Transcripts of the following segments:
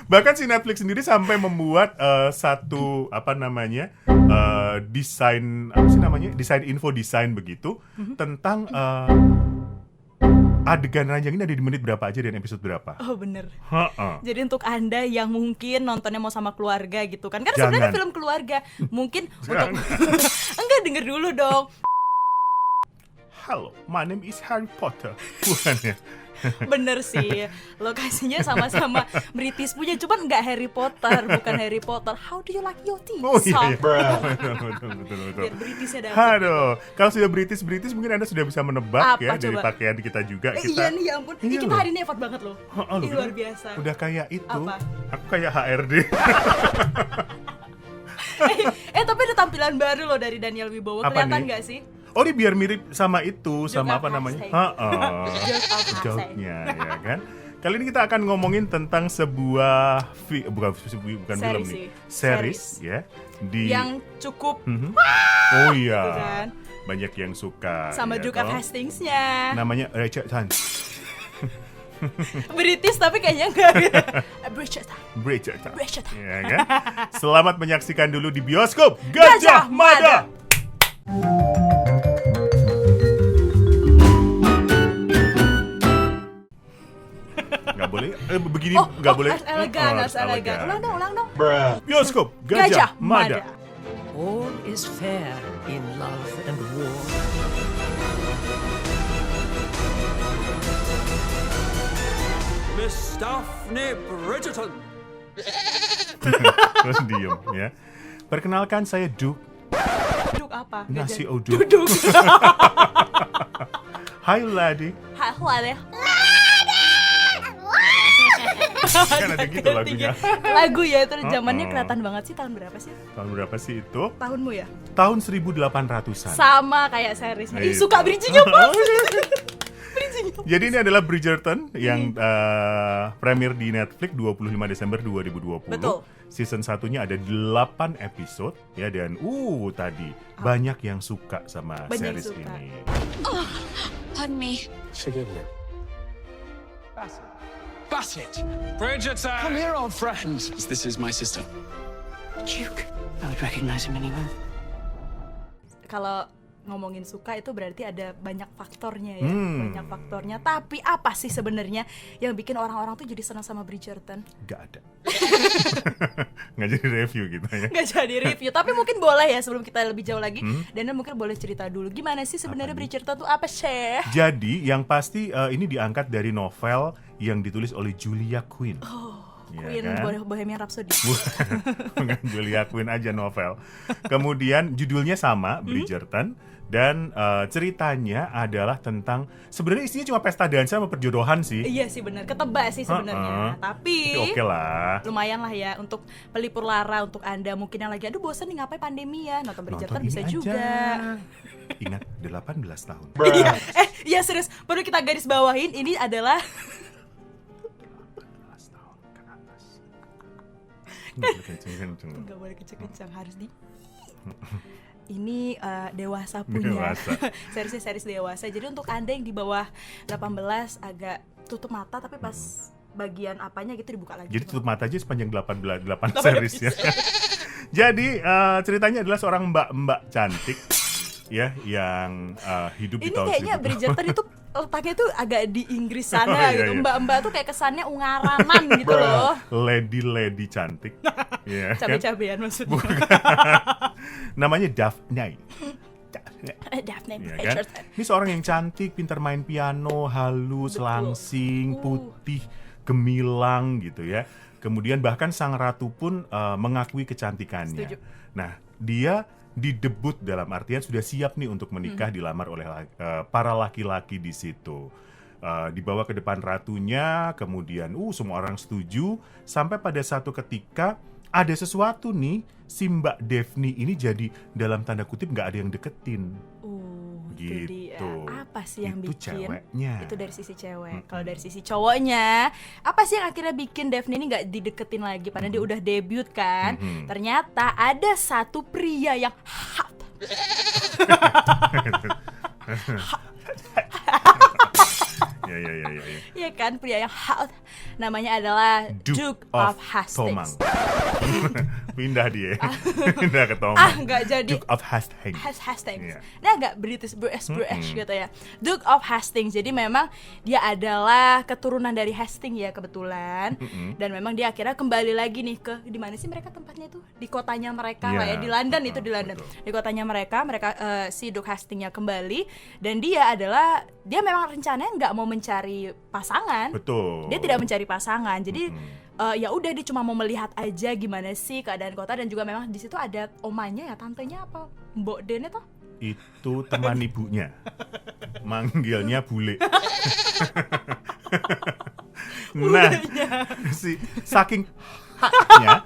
Bahkan si Netflix sendiri sampai membuat satu desain info desain begitu tentang adegan ranjang ini ada di menit berapa aja dan episode berapa. Oh bener. Jadi untuk Anda yang mungkin nontonnya mau sama keluarga gitu kan sebenarnya film keluarga mungkin untuk enggak, denger dulu dong. Halo, my name is Harry Potter. Bukan ya? Bener sih, lokasinya sama-sama British punya, cuman nggak Harry Potter, bukan Harry Potter. How do you like your tea? Oh iya, betul. Biar Britishnya dapet. Aduh, kalau sudah British mungkin Anda sudah bisa menebak apa, dari coba? Pakaian kita juga. Iya nih, ya ampun. Iya Kita hari ini effort banget loh. Ini luar biasa. Udah kayak itu. Apa? Aku kayak HRD. Tapi ada tampilan baru loh dari Daniel Wibowo. Kelihatan nggak sih? Oh, ini biar mirip sama itu, sama apa namanya? Joke-nya, ya kan? Kali ini kita akan ngomongin tentang sebuah bukan film nih, series ya, yang cukup oh iya, gitu kan? banyak yang suka. Sama ya, juga casting-nya. Namanya Rachel Tan. British tapi kayaknya enggak. Bridgerton. Ya kan? Selamat menyaksikan dulu di bioskop Gajah Mada. Nggak boleh, begini nggak boleh. Harus elegan. Ulang dong. Bioskop Gajah Mada. All is fair in love and war. Miss Daphne Bridgerton. Terus diem ya. Perkenalkan saya Duke. Duduk apa? Nasi uduk. Duduk. Hi lady. Lade. Kan ada gitu lagunya. Lagu ya, itu zamannya kelihatan banget sih. Tahun berapa sih? Tahun berapa sih itu? Tahunmu ya? Tahun 1800-an. Sama kayak seriesnya. Ih, Itu. suka bridging-nya banget. Jadi ini adalah Bridgerton yang premier di Netflix 25 Desember 2020. Betul. Season 1-nya ada 8 episode ya, dan tadi banyak yang suka sama Banyak series suka. ini. Pardon me. Forgive me. Bassett. Bridgerton. Come here, old friend. This is my sister. Duke. I would recognize him anywhere. Kalau ngomongin suka itu berarti ada banyak faktornya ya. Banyak faktornya. Tapi apa sih sebenarnya yang bikin orang-orang tuh jadi senang sama Bridgerton? Gak ada. Nggak jadi review gitu ya. Nggak jadi review, tapi mungkin boleh ya sebelum kita lebih jauh lagi. Dan mungkin boleh cerita dulu gimana sih sebenarnya Bridgerton tuh apa sih? Jadi yang pasti ini diangkat dari novel yang ditulis oleh Julia Quinn. Queen Bohemian Rhapsody. Bukan Julia Quinn aja novel. Kemudian judulnya sama, Bridgerton. Dan ceritanya adalah tentang, sebenarnya isinya cuma pesta dansa sama perjodohan sih. Iya sih benar, ketebak sih sebenarnya. Tapi oke lah. lumayan lah ya untuk pelipur lara untuk Anda mungkin yang lagi aduh bosan nih ngapain pandemi ya, nonton Bridgerton Nonton bisa ini juga. aja. Ingat 18 tahun. Iya serius, perlu kita garis bawahin ini adalah 18 tahun ke atas. nggak boleh kenceng-kenceng, harus di ini dewasa punya. Series dewasa. Jadi untuk Anda yang di bawah 18 agak tutup mata, tapi pas bagian apanya gitu dibuka lagi. Jadi tutup mata aja sepanjang 8 series ya. Jadi ceritanya adalah seorang mbak-mbak cantik ya yang hidup di ini tahun kayaknya 1000. Bridgerton itu letaknya tuh agak di Inggris sana Iya, gitu. iya. Mbak-mbak tuh kayak kesannya ungaranan gitu loh. Lady cantik. Ya, kan? Cabe-cabean maksudnya. Namanya Daphne. Daphne Ya, kan? Bridgerton. Ini seorang yang cantik, pintar main piano, halus, Betul. langsing, putih, gemilang gitu ya. Kemudian bahkan sang ratu pun mengakui kecantikannya. Setuju. Nah, dia didebut dalam artian sudah siap nih untuk menikah, dilamar oleh para laki-laki di situ. Dibawa ke depan ratunya, kemudian semua orang setuju, sampai pada satu ketika ada sesuatu nih, si Mbak Daphne ini jadi dalam tanda kutip nggak ada yang deketin. Itu dia. Apa sih yang Itu bikin? ceweknya. Itu dari sisi cewek. Kalau dari sisi cowoknya, apa sih yang akhirnya bikin Daphne ini nggak dideketin lagi? Padahal dia udah debut kan. Ternyata ada satu pria yang hot. Ya. Iya kan, pria yang hot namanya adalah Duke of Hastings. Pindah dia. Pindah ke Tomang. Nggak jadi. Duke of Hastings. Hastings. Yeah. Nah, agak British gitu ya. Duke of Hastings. Jadi memang dia adalah keturunan dari Hastings ya kebetulan. Dan memang dia akhirnya kembali lagi nih ke di mana sih mereka tempatnya itu? Di kotanya mereka lah ya, di London itu di London. Betul. Di kotanya mereka si Duke Hastings-nya kembali dan dia memang rencananya nggak mau mencari pasangan. Betul. Dia tidak mencari pasangan. Jadi ya udah dia cuma mau melihat aja gimana sih keadaan kota dan juga memang di situ ada omanya ya, tantenya apa? Mbok Dene toh? Itu teman ibunya. Manggilnya bule. Nah, saking haknya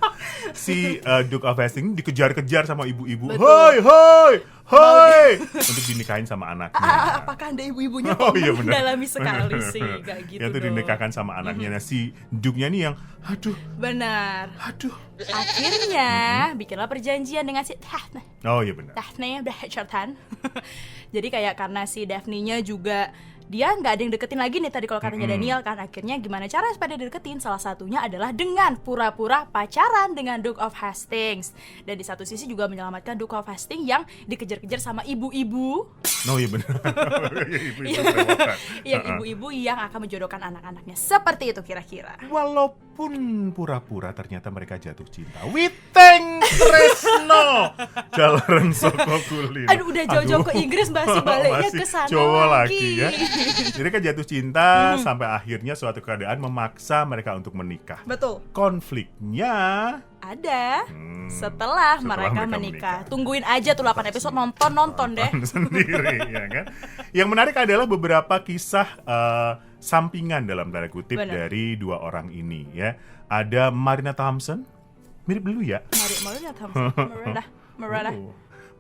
si Duke of Hastings dikejar-kejar sama ibu-ibu. Hoi, untuk dinikahin sama anaknya. Apakah ada ibu-ibunya? Oh iya benar. Mendalami sekali sih, kayak gitu. Yang itu dinikahkan sama anaknya. Nah, si Duke-nya nih yang Benar. Akhirnya bikinlah perjanjian dengan si Daphne. Oh iya benar. Daphne Bridgerton. Jadi kayak karena si Daphne-nya juga dia nggak ada yang deketin lagi nih tadi kalau katanya Daniel kan, akhirnya gimana cara supaya deketin, salah satunya adalah dengan pura-pura pacaran dengan Duke of Hastings. Dan di satu sisi juga menyelamatkan Duke of Hastings yang dikejar-kejar sama ibu-ibu. Oh iya benar. Yang ibu-ibu yang akan menjodohkan anak-anaknya. Seperti itu kira-kira. Walaupun pura-pura ternyata mereka jatuh cinta. Witeng Tresno Jalareng Soko Kulino. Aduh udah jauh-jauh ke Inggris masih baliknya ke sana Jawa lagi lagi ya. Jadi kan jatuh cinta sampai akhirnya suatu keadaan memaksa mereka untuk menikah. Betul. Konfliknya ada setelah mereka menikah. Tungguin aja tuh 8 episode, nonton deh. Sendiri ya kan. Yang menarik adalah beberapa kisah sampingan dalam tanda kutip dari dua orang ini ya. Ada Marina Thompson, mirip dulu ya.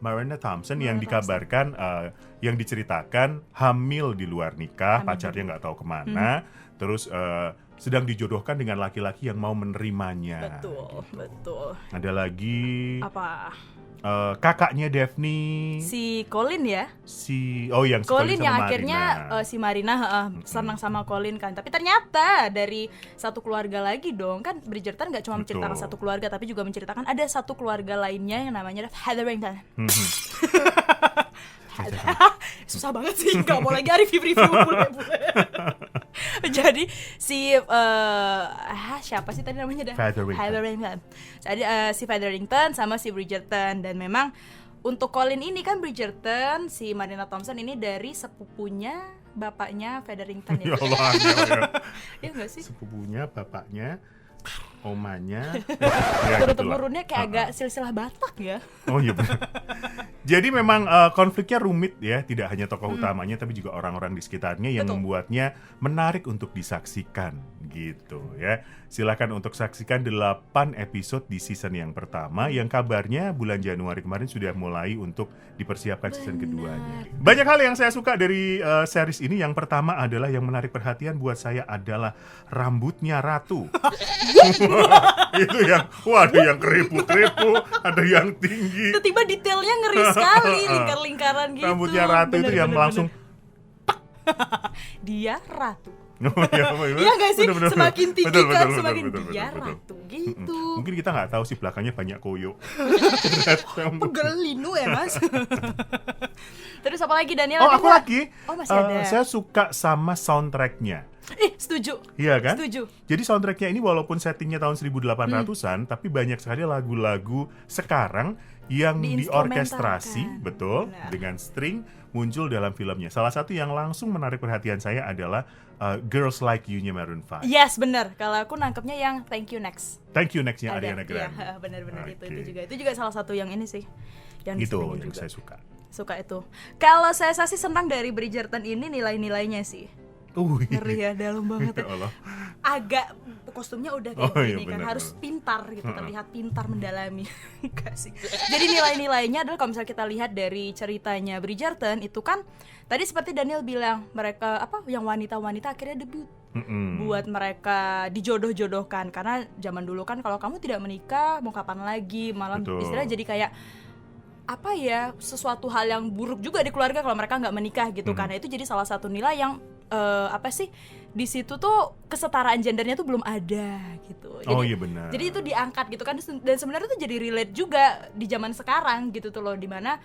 Marina Thompson yang dikabarkan yang diceritakan hamil di luar nikah, pacarnya nggak tahu kemana, terus sedang dijodohkan dengan laki-laki yang mau menerimanya. Betul. Ada lagi apa? Kakaknya Daphne, si Colin ya. Yang Colin sama yang Marina. akhirnya si Marina senang sama Colin kan. Tapi ternyata dari satu keluarga lagi dong. Kan Bridgerton gak cuma menceritakan satu keluarga, tapi juga menceritakan ada satu keluarga lainnya yang namanya Hetherington. Susah banget sih, gak mau lagi review bule-bule. Jadi si siapa sih tadi namanya dah? Featherington. Jadi si Featherington sama si Bridgerton. Dan memang untuk Colin ini kan Bridgerton, si Marina Thompson ini dari sepupunya bapaknya Featherington ya. Ya Allah, ya nggak sih? Sepupunya bapaknya, omanya. Turun-temurunnya kayak agak silsilah Batak ya. Oh iya benar. Jadi memang konfliknya rumit ya, tidak hanya tokoh utamanya tapi juga orang-orang di sekitarnya yang membuatnya menarik untuk disaksikan gitu ya. Silakan untuk saksikan 8 episode di season yang pertama yang kabarnya bulan Januari kemarin sudah mulai untuk dipersiapkan season keduanya. Banyak hal yang saya suka dari series ini. Yang pertama adalah yang menarik perhatian buat saya adalah rambutnya Ratu. Itu yang ada yang keripu-keripu, ada yang tinggi. Tiba-tiba detailnya ngeri sekali, lingkar-lingkaran gitu. Rambutnya Ratu itu yang langsung dia Ratu. Iya nggak sih? Betul, semakin tinggi betul, kan betul, semakin betul, dia betul. Ratu gitu. Mungkin kita nggak tahu sih belakangnya banyak koyo. Pegelinu ya mas. Terus apa lagi Daniel? Aku lagi. Oh masih ada. Saya suka sama soundtracknya. Setuju. Iya kan? Setuju. Jadi soundtracknya ini walaupun settingnya tahun 1800-an, tapi banyak sekali lagu-lagu sekarang yang diorkestrasi, betul, dengan string muncul dalam filmnya. Salah satu yang langsung menarik perhatian saya adalah Girls Like You-nya Maroon 5. Yes, benar. Kalau aku nangkepnya yang Thank You Next. Thank You Next-nya Ariana Grande. Iya, benar-benar itu juga salah satu yang ini sih. Yang itu yang juga saya suka. Suka itu. Kalau saya sih senang dari Bridgerton ini nilai-nilainya sih. Ngeri ya, dalam banget. Ya Allah. Agak kostumnya udah kayak gini kan, harus pintar gitu, terlihat pintar mendalami. Enggak sih. Jadi nilai-nilainya adalah kalau misalnya kita lihat dari ceritanya Bridgerton itu kan tadi seperti Daniel bilang, mereka yang wanita-wanita akhirnya debut. Buat mereka dijodoh-jodohkan karena zaman dulu kan kalau kamu tidak menikah mau kapan lagi, malah istilahnya jadi kayak sesuatu hal yang buruk juga di keluarga kalau mereka nggak menikah gitu. Karena itu jadi salah satu nilai yang apa sih, di situ tuh kesetaraan gendernya tuh belum ada gitu. Jadi, Oh iya benar. Jadi itu diangkat gitu kan, dan sebenarnya tuh jadi relate juga di zaman sekarang gitu tuh loh, dimana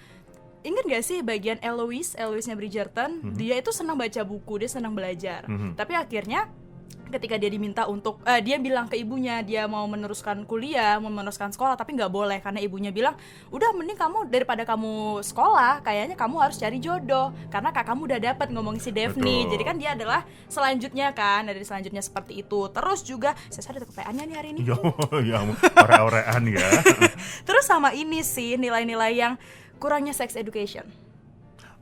ingat gak sih bagian Eloise-nya Bridgerton, dia itu senang baca buku, dia senang belajar, tapi akhirnya ketika dia diminta untuk dia bilang ke ibunya dia mau meneruskan kuliah, mau meneruskan sekolah, tapi nggak boleh karena ibunya bilang udah mending kamu daripada kamu sekolah kayaknya kamu harus cari jodoh karena kakakmu udah dapat, ngomongin si Daphne. Betul. Jadi kan dia adalah selanjutnya kan, dari selanjutnya seperti itu. Terus juga saya ada kepeannya nih hari ini. Ya ore-orean ya. Terus sama ini sih nilai-nilai yang kurangnya sex education.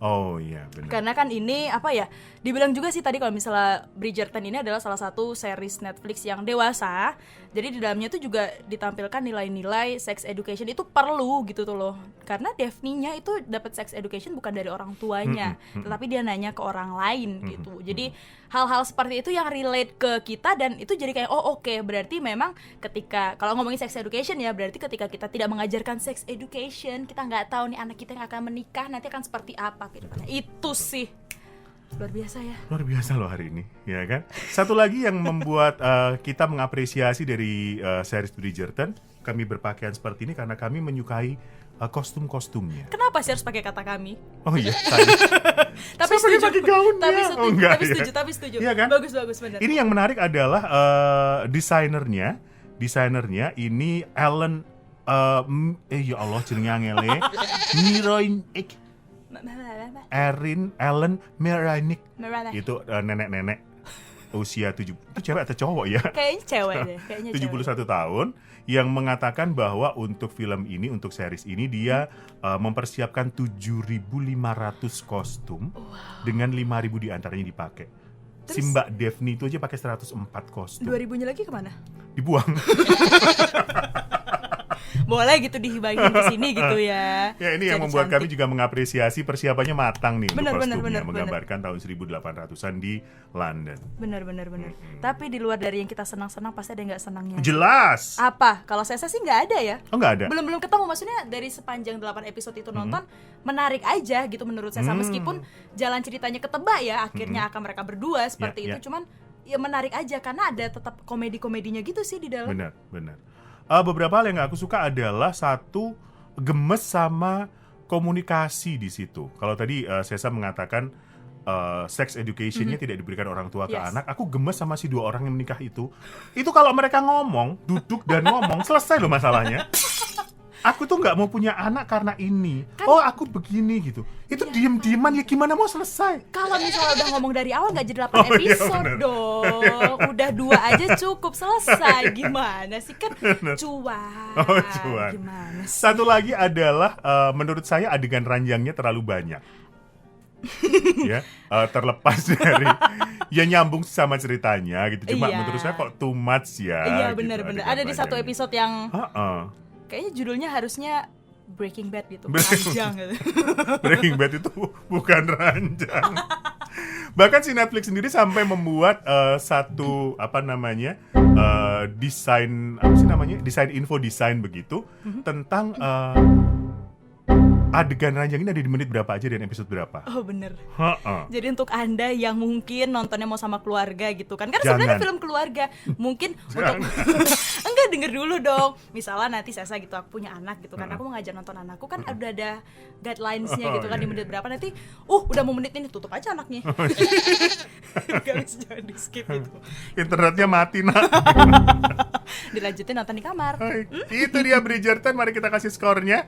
Oh iya benar. Karena kan ini apa ya, dibilang juga sih tadi kalau misalnya Bridgerton ini adalah salah satu series Netflix yang dewasa. Jadi di dalamnya tuh juga ditampilkan nilai-nilai sex education itu perlu gitu tuh loh. Karena Daphne-nya itu dapat sex education bukan dari orang tuanya, tetapi dia nanya ke orang lain gitu. Jadi hal-hal seperti itu yang relate ke kita, dan itu jadi kayak oke, berarti memang ketika kalau ngomongin sex education ya, berarti ketika kita tidak mengajarkan sex education, kita nggak tahu nih anak kita yang akan menikah nanti akan seperti apa gitu. Itu sih luar biasa ya. Luar biasa loh hari ini, ya kan? Satu lagi yang membuat kita mengapresiasi dari series Bridgerton, kami berpakaian seperti ini karena kami menyukai kostum-kostumnya. Kenapa sih harus pakai kata kami? Oh iya, saya. Tapi Saya setuju. pakai gaunnya. Tapi setuju, Oh, enggak, tapi ya. setuju. Iya kan? Bagus benar. Ini yang menarik adalah desainernya ini Ellen ya Allah jenenge angele. Ellen Meranik. Itu nenek-nenek usia 7. Itu cewek atau cowok ya? Kayaknya cewek deh, kayaknya 71 tahun yang mengatakan bahwa untuk film ini, untuk series ini dia mempersiapkan 7.500 kostum dengan 5.000 diantaranya dipakai. Si Mbak Daphne itu aja pakai 104 kostum. 2000-nya lagi kemana? Dibuang. Boleh gitu dihibangin ke sini gitu ya. Ya ini yang Jadi membuat kami cantik. juga mengapresiasi persiapannya matang nih Bener, untuk bener, kostumnya, bener, menggambarkan tahun 1800-an di London. Benar. Tapi di luar dari yang kita senang-senang pasti ada yang nggak senangnya. Jelas. Apa? Kalau saya sih nggak ada ya. Oh nggak ada. Belum ketemu, maksudnya dari sepanjang 8 episode itu nonton menarik aja gitu menurut saya. Meskipun jalan ceritanya ketebak ya, akhirnya akan mereka berdua seperti itu. Cuman ya menarik aja karena ada tetap komedi-komedinya gitu sih di dalam. Benar. Beberapa hal yang gak aku suka adalah satu, gemes sama komunikasi di situ. Kalau tadi Sesa mengatakan sex education-nya tidak diberikan orang tua ke anak, aku gemes sama si dua orang yang menikah itu. Itu kalau mereka ngomong, duduk dan ngomong, selesai loh masalahnya. Aku tuh nggak mau punya anak karena ini. Kan, oh aku begini gitu. Itu diem-dieman ya gimana mau selesai? Kalau misalnya udah ngomong dari awal nggak jadi 8 episode dong. Udah 2 aja cukup, selesai. Gimana sih kan cuan. Oh, cuan. Gimana sih? Satu lagi adalah menurut saya adegan ranjangnya terlalu banyak. Ya, terlepas dari ya nyambung sama ceritanya gitu. Cuma menurut saya kok too much ya. Iya gitu, benar. adegan Ada di satu ranjangnya. episode yang kayaknya judulnya harusnya Breaking Bad gitu, ranjang gitu. Breaking Bad itu bukan ranjang. Bahkan si Netflix sendiri sampai membuat satu desain info desain begitu tentang adegan ranjang ini ada di menit berapa aja dan episode berapa. Oh bener. Jadi untuk Anda yang mungkin nontonnya mau sama keluarga gitu kan, karena Jangan. sebenarnya film keluarga mungkin untuk enggak, denger dulu dong. Misalnya nanti saya gitu aku punya anak gitu kan, aku mau ngajak nonton anakku kan udah ada guidelines-nya gitu kan, di menit berapa nanti udah mau menit ini tutup aja anaknya. Gak bisa, jangan di skip gitu. Internetnya mati nak. Dilanjutin nonton di kamar. Itu dia Bridgerton, mari kita kasih skornya.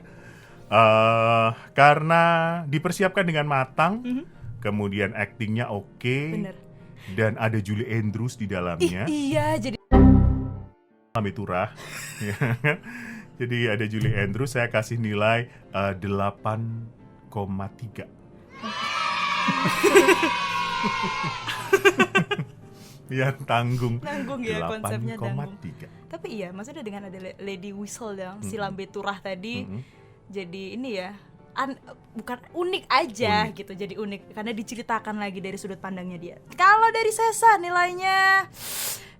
Karena dipersiapkan dengan matang, kemudian aktingnya oke, Bener. dan ada Julie Andrews di dalamnya. Iya, jadi Kami turah. Jadi ada Julie Andrews, saya kasih nilai 8,3. Ya tanggung ya konsepnya tanggung. 8,3. Tapi iya, maksudnya dengan ada Lady Whistle dong, si Lambe Turah tadi, jadi ini ya bukan unik aja gitu, jadi unik karena diceritakan lagi dari sudut pandangnya dia. Kalau dari Sesa nilainya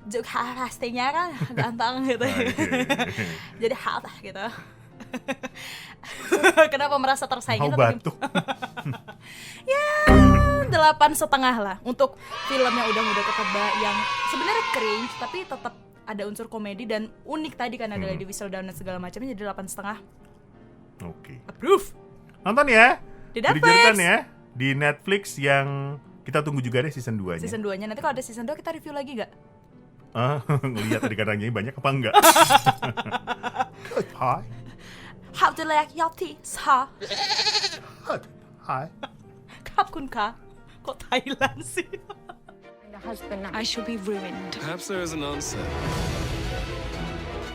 pastinya kan ganteng gitu. Jadi hal gitu. Kenapa merasa tersaingi? Mau batuk. Ya 8,5 lah untuk film yang udah muda ketebak yang sebenarnya cringe tapi tetap ada unsur komedi dan unik tadi kan ada Lady Whistledown dan segala macamnya, jadi 8,5. Oke. Approve. Nonton ya. Di Netflix. Didengarkan ya di Netflix yang kita tunggu juga deh season 2-nya. Season 2-nya nanti kalau ada season 2 kita review lagi gak? Ngelihat tadi kadangnya banyak apa enggak? Hi. How to like your teeth, ha? Hi. Kapkun ka? Kok Thailand sih? I shall be ruined. Perhaps there is an answer.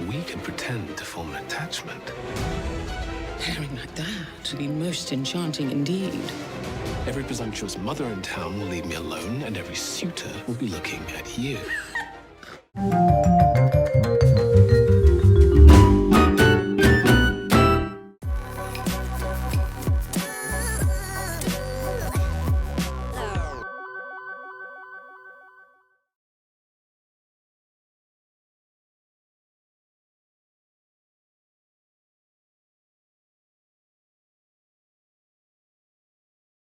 We can pretend to form an attachment. Pairing like that would be most enchanting indeed. Every presumptuous mother in town will leave me alone, and every suitor will be looking at you.